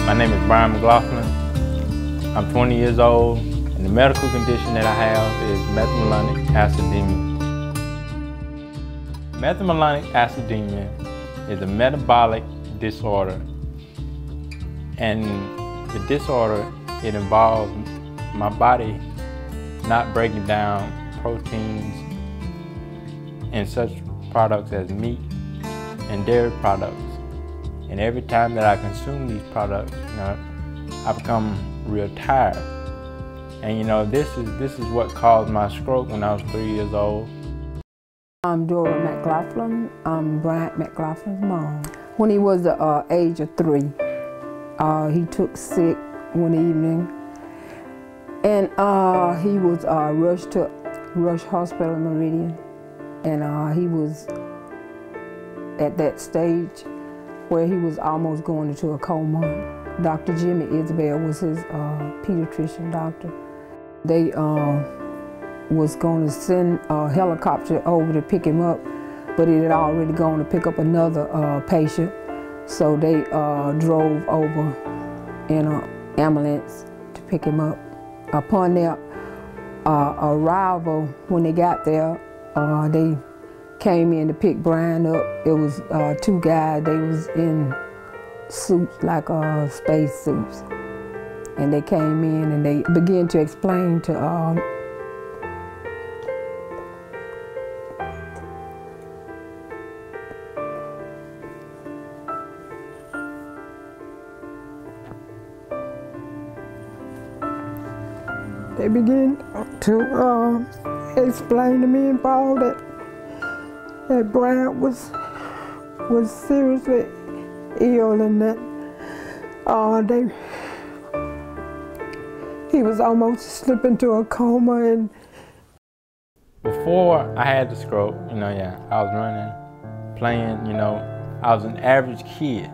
My name is Bryan McLaughlin. I'm 20 years old, and the medical condition that I have is methylmalonic acidemia. Methylmalonic acidemia is a metabolic disorder, and the disorder, it involves my body not breaking down proteins in such products as meat and dairy products. And every time that I consume these products, I become real tired. And this is what caused my stroke when I was 3 years old. I'm Dora McLaughlin. I'm Bryant McLaughlin's mom. When he was the age of 3, he took sick one evening, and he was rushed to Rush Hospital in Meridian, and he was at that stage where he was almost going into a coma. Dr. Jimmy Isabel was his pediatrician doctor. They was going to send a helicopter over to pick him up, but it had already gone to pick up another patient, so they drove over in an ambulance to pick him up. Upon their arrival, when they got there, they came in to pick Bryan up. It was 2 guys. They was in suits, like space suits. And they came in and they began to explain to they began to explain to me and Paul that Bryan was seriously ill, and that he was almost slipping into a coma. And before I had the stroke, I was running, playing, I was an average kid,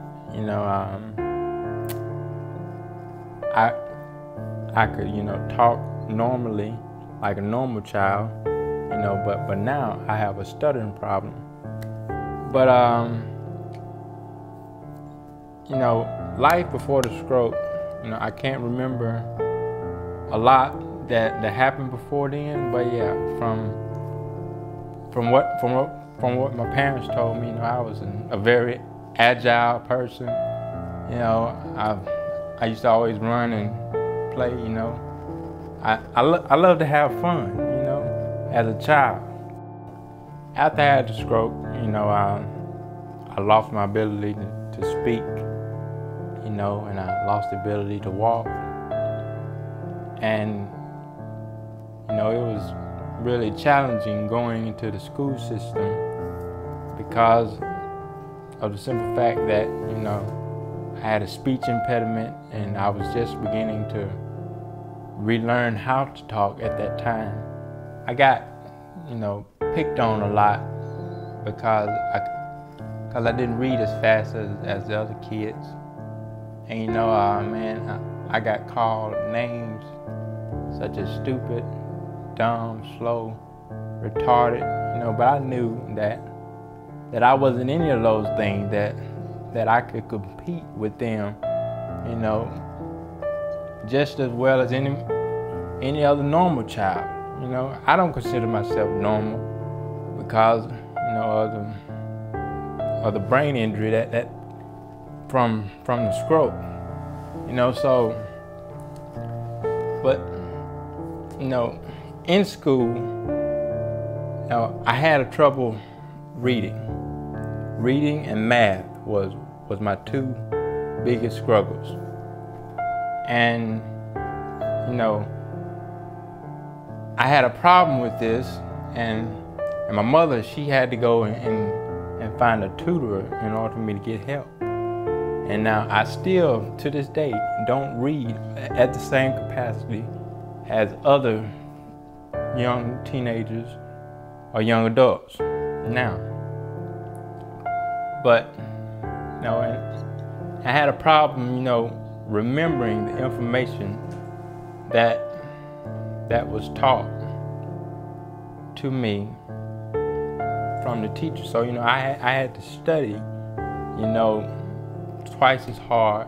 I could, talk normally like a normal child, but now I have a stuttering problem. But life before the stroke, I can't remember a lot that happened before then. But yeah, from what my parents told me, I was a very agile person. I used to always run and play. I love to have fun, as a child. After I had the stroke, I lost my ability to speak, and I lost the ability to walk. And, it was really challenging going into the school system because of the simple fact that, I had a speech impediment, and I was just beginning to relearn how to talk at that time. I got, picked on a lot because I didn't read as fast as the other kids. And I got called names such as stupid, dumb, slow, retarded, but I knew that I wasn't any of those things, that I could compete with them, just as well as any other normal child. I don't consider myself normal because, of the brain injury that from the stroke, but in school, I had trouble reading. Reading and math was my 2 biggest struggles. And I had a problem with this, and my mother, she had to go and find a tutor in order for me to get help. And now I still, to this day, don't read at the same capacity as other young teenagers or young adults now. But, I had a problem, remembering the information that was taught to me from the teacher. So, I had to study, twice as hard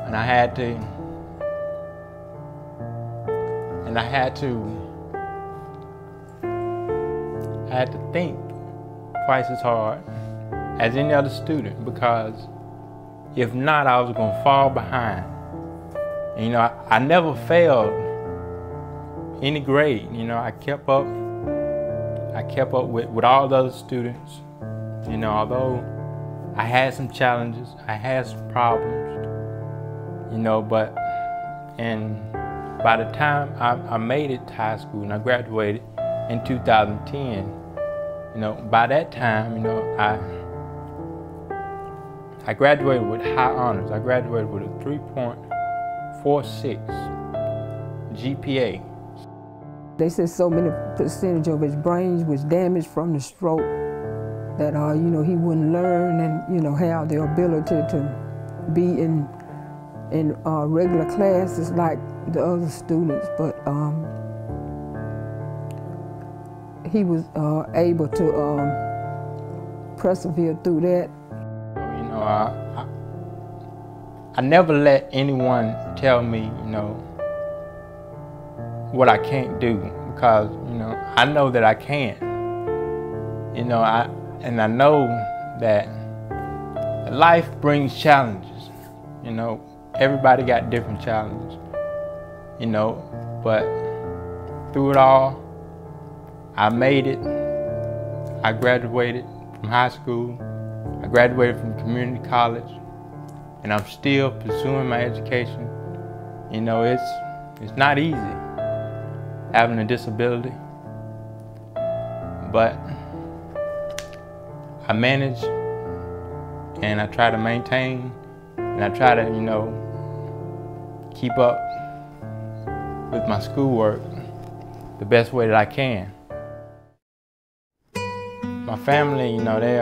And I had to think twice as hard as any other student, because if not, I was gonna fall behind. And, you know, I never failed any grade. You know, I kept up with all the other students. You know, although I had some challenges, I had some problems, you know, and by the time I made it to high school and I graduated in 2010, you know, by that time, you know, I graduated with high honors. I graduated with a 3.46 GPA. They said so many percentage of his brains was damaged from the stroke that, you know, he wouldn't learn and, you know, have the ability to be in regular classes like the other students. But he was able to persevere through that. You know, I never let anyone tell me, you know, what I can't do, because, you know, I know that I can. You know, I know that life brings challenges. You know, everybody got different challenges, you know, but through it all, I made it. I graduated from high school. I graduated from community college, and I'm still pursuing my education. You know, it's not easy having a disability, but I manage, and I try to maintain, and I try to, you know, keep up with my schoolwork the best way that I can. My family, you know, they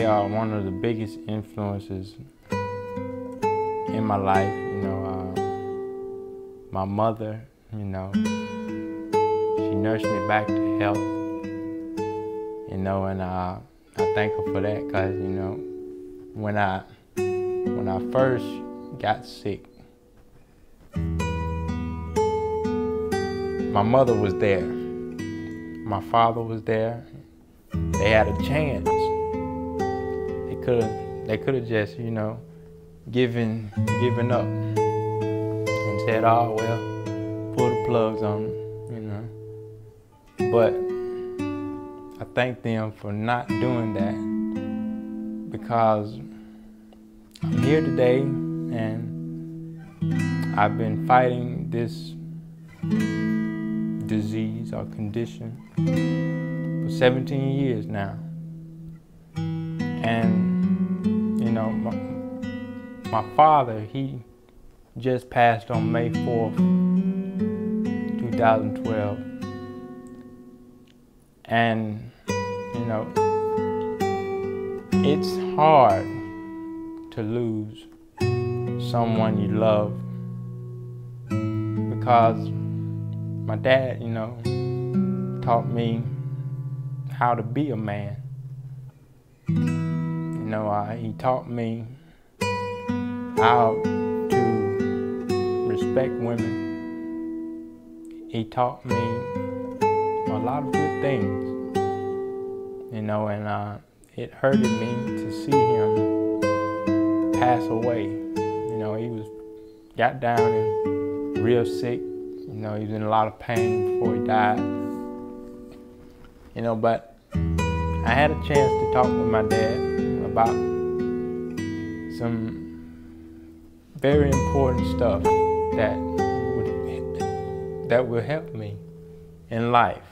are one of the biggest influences in my life. You know, my mother, you know, she nursed me back to health, you know, and I thank her for that, because, you know, when I first got sick, my mother was there, my father was there. They had a chance. They could have just, you know, given up and said, oh well, pull the plugs on them, you know. But I thank them for not doing that, because I'm here today and I've been fighting this disease or condition for 17 years now. And, you know, my father, he just passed on May 4th, 2012. And, you know, it's hard to lose someone you love, because my dad, you know, taught me how to be a man. You know, he taught me how to respect women. He taught me a lot of good things, you know, and it hurted me to see him pass away. You know, he got down and real sick. You know, he was in a lot of pain before he died. You know, but I had a chance to talk with my dad about some very important stuff that will help me in life.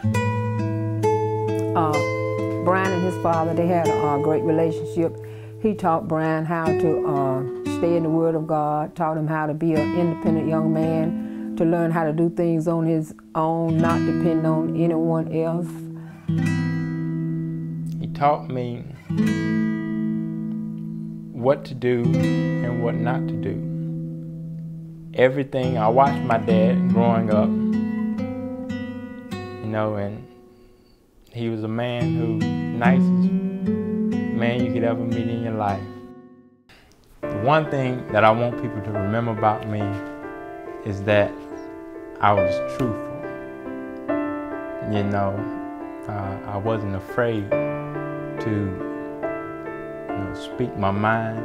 Bryan and his father, they had a great relationship. He taught Bryan how to stay in the Word of God, taught him how to be an independent young man, to learn how to do things on his own, not depend on anyone else. He taught me what to do and what not to do. Everything, I watched my dad growing up, you know, and he was a man nicest man you could ever meet in your life. The one thing that I want people to remember about me is that I was truthful. You know, I wasn't afraid to speak my mind.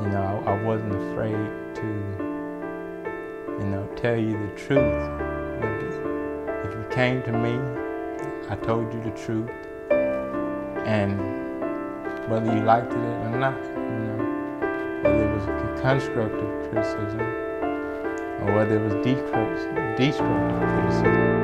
You know, I wasn't afraid to, tell you the truth. If you came to me, I told you the truth. And whether you liked it or not, whether it was constructive criticism or whether it was destructive criticism.